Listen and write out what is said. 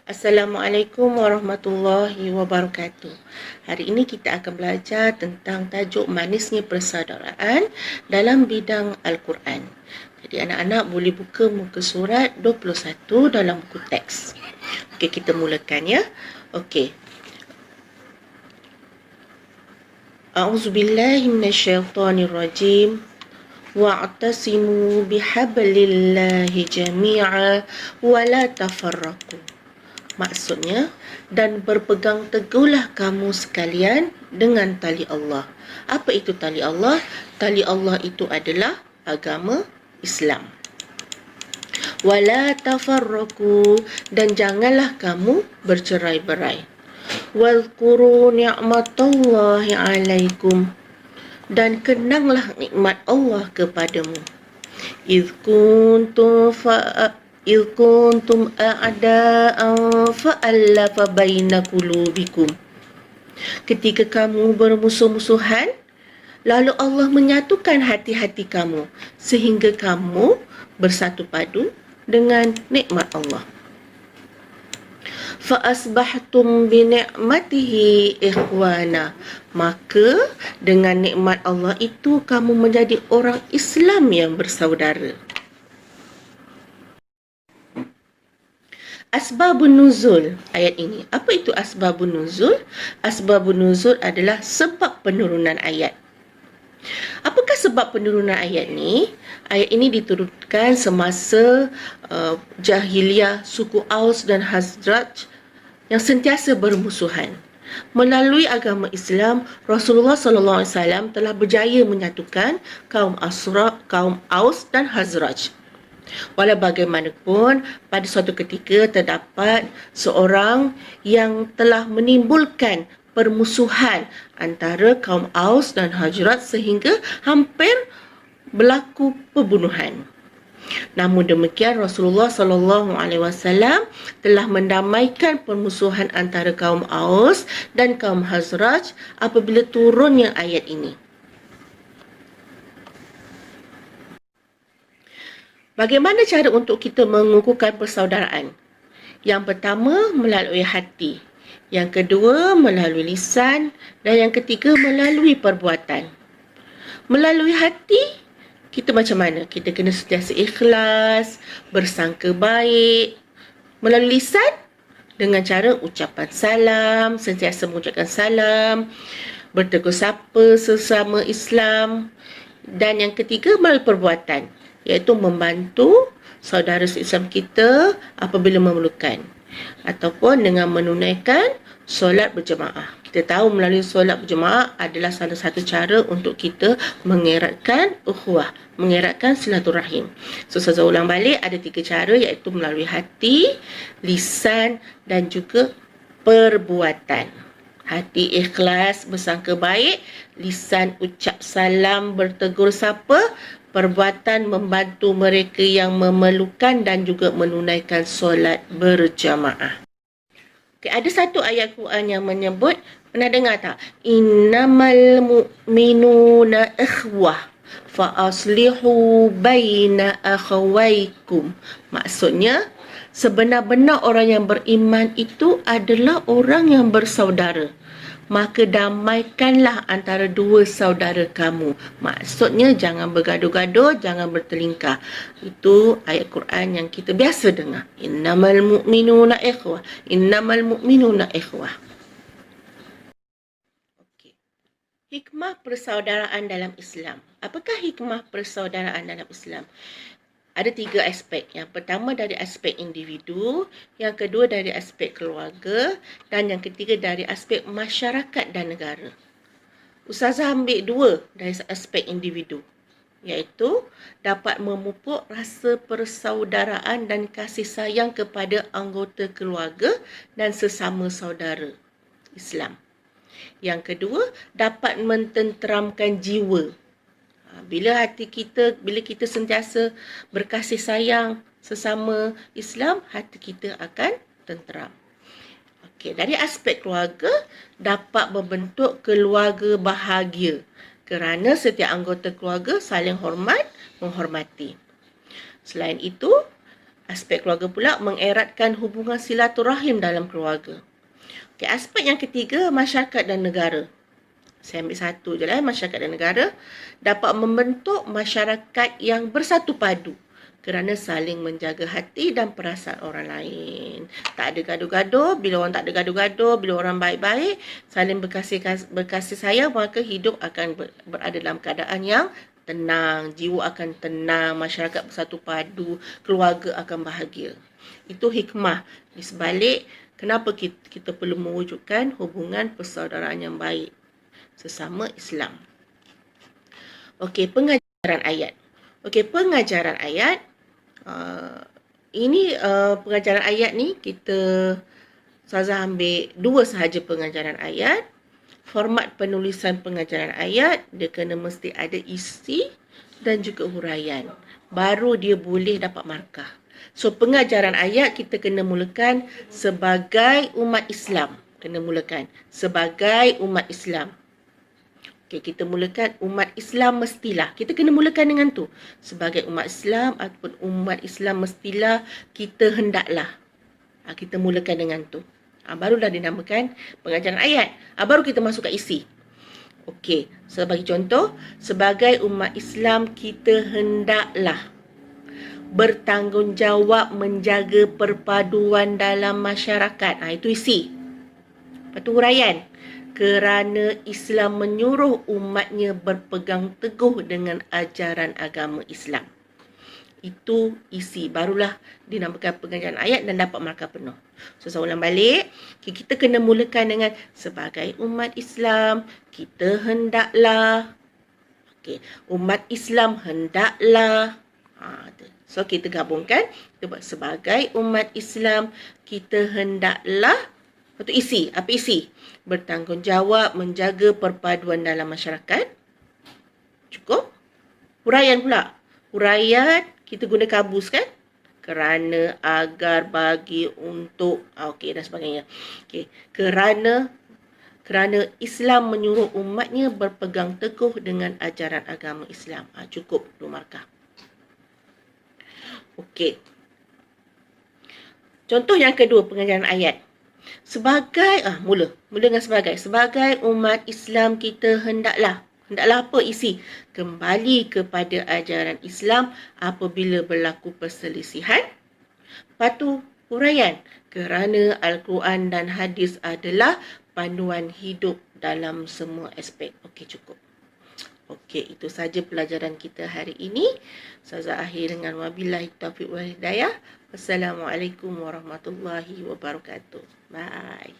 Assalamualaikum warahmatullahi wabarakatuh. Hari ini kita akan belajar tentang tajuk manisnya persaudaraan dalam bidang Al-Quran. Jadi anak-anak boleh buka muka surat 21 dalam buku teks. Okey, kita mulakan ya. Okey. A'udzubillahi minasyaitonirrajim. Wa'tasimu bihablillahi jami'a wa la tafarraqu. Maksudnya, dan berpegang teguhlah kamu sekalian dengan tali Allah. Apa itu tali Allah? Tali Allah itu adalah agama Islam. Wala tafarraqu, dan janganlah kamu bercerai-berai. Wadhkuru ni'matallahi 'alaikum, dan kenanglah nikmat Allah kepadamu. Idh kuntum a'da'an fa'allafa baina qulubikum. Ketika kamu bermusuh-musuhan, lalu Allah menyatukan hati-hati kamu sehingga kamu bersatu padu dengan nikmat Allah. Fa'asbahtum bi ni'matihi ikhwana, maka dengan nikmat Allah itu kamu menjadi orang Islam yang bersaudara. Asbabun nuzul ayat ini. Apa itu asbabun nuzul? Asbabun nuzul adalah sebab penurunan ayat. Apakah sebab penurunan ayat ni? Ayat ini diturunkan semasa jahiliyah suku Aus dan Khazraj yang sentiasa bermusuhan. Melalui agama Islam, Rasulullah SAW telah berjaya menyatukan kaum Aus dan Khazraj. Walau bagaimanapun, pada suatu ketika terdapat seorang yang telah menimbulkan permusuhan antara kaum Aus dan Khazraj sehingga hampir berlaku pembunuhan. Namun demikian, Rasulullah SAW telah mendamaikan permusuhan antara kaum Aus dan kaum Khazraj apabila turunnya ayat ini. Bagaimana cara untuk kita mengukuhkan persaudaraan? Yang pertama, melalui hati. Yang kedua, melalui lisan. Dan yang ketiga, melalui perbuatan. Melalui hati, kita macam mana? Kita kena sentiasa ikhlas, bersangka baik. Melalui lisan, dengan cara ucapan salam, sentiasa mengucapkan salam, bertegur sapa sesama Islam. Dan yang ketiga, melalui perbuatan, iaitu membantu saudara Islam kita apabila memerlukan, ataupun dengan menunaikan solat berjemaah. Kita tahu melalui solat berjemaah adalah salah satu cara untuk kita mengeratkan ukhuwah, mengeratkan silaturahim. So, saya ulang balik, ada 3 cara, iaitu melalui hati, lisan dan juga perbuatan. Hati ikhlas, bersangka baik, lisan ucap salam, bertegur sapa, perbuatan membantu mereka yang memerlukan dan juga menunaikan solat berjamaah. Okay, ada satu ayat Quran yang menyebut, pernah dengar tak? Innamal mu'minuna ikhwah fa aslihu baina akhawaikum. Maksudnya, sebenar-benar orang yang beriman itu adalah orang yang bersaudara. Maka damaikanlah antara dua saudara kamu. Maksudnya jangan bergaduh-gaduh, jangan bertelingkah. Itu ayat Quran yang kita biasa dengar. Innamal mu'minuna ikhwah. Innamal mu'minuna ikhwah. Okey. Hikmah persaudaraan dalam Islam. Apakah hikmah persaudaraan dalam Islam? Ada 3 aspek. Yang pertama dari aspek individu, yang kedua dari aspek keluarga, dan yang ketiga dari aspek masyarakat dan negara. Ustazah ambil 2 dari aspek individu, iaitu dapat memupuk rasa persaudaraan dan kasih sayang kepada anggota keluarga dan sesama saudara Islam. Yang kedua, dapat mententeramkan jiwa. Bila kita sentiasa berkasih sayang sesama Islam, hati kita akan tenteram. Okey, dari aspek keluarga, dapat membentuk keluarga bahagia kerana setiap anggota keluarga saling hormat, menghormati. Selain itu, Aspek keluarga pula mengeratkan hubungan silaturahim dalam keluarga. Okey, aspek yang ketiga, masyarakat dan negara. Saya ambil satu je lah, masyarakat dan negara dapat membentuk masyarakat yang bersatu padu kerana saling menjaga hati dan perasaan orang lain. Tak ada gaduh-gaduh. Bila orang tak ada gaduh-gaduh, bila orang baik-baik, saling berkasih sayang, maka hidup akan berada dalam keadaan yang tenang. Jiwa akan tenang, masyarakat bersatu padu, keluarga akan bahagia. Itu hikmah di sebalik kenapa kita perlu mewujudkan hubungan persaudaraan yang baik sesama Islam. Okey, pengajaran ayat. Okey, pengajaran ayat. Pengajaran ayat ni Ustazah ambil 2 sahaja pengajaran ayat. Format penulisan pengajaran ayat, dia kena mesti ada isi dan juga huraian. Baru dia boleh dapat markah. So, pengajaran ayat kita kena mulakan sebagai umat Islam. Kena mulakan sebagai umat Islam. Okey, kita mulakan umat Islam mestilah. Kita kena mulakan dengan tu. Sebagai umat Islam ataupun umat Islam mestilah, kita hendaklah. Kita mulakan dengan tu. Barulah dinamakan pengajaran ayat. Baru kita masuk ke isi. Okey, sebagai contoh, sebagai umat Islam kita hendaklah bertanggungjawab menjaga perpaduan dalam masyarakat. Itu isi. Lepas tu huraian. Kerana Islam menyuruh umatnya berpegang teguh dengan ajaran agama Islam. Itu isi. Barulah dinamakan pengajaran ayat dan dapat markah penuh. So, saya ulang balik. Kita kena mulakan dengan sebagai umat Islam, kita hendaklah. Okey, umat Islam hendaklah. So, kita gabungkan. Kita buat sebagai umat Islam, kita hendaklah. Lepas tu isi. Apa isi? Bertanggungjawab menjaga perpaduan dalam masyarakat. Cukup. Huraian pula. Huraian kita guna kabus kan? Kerana, agar, bagi, untuk, okey dan sebagainya. Okey, kerana Islam menyuruh umatnya berpegang teguh dengan ajaran agama Islam. Cukup 2 markah. Okey. Contoh yang kedua pengajaran ayat. Mula dengan sebagai umat Islam kita hendaklah apa isi? Kembali kepada ajaran Islam apabila berlaku perselisihan. Lepas tu huraian, kerana Al-Quran dan hadis adalah panduan hidup dalam semua aspek. Okey, cukup. Okey, itu saja pelajaran kita hari ini. Ustazah akhir dengan wabillahi taufiq wal hidayah. Wassalamualaikum warahmatullahi wabarakatuh. Bye.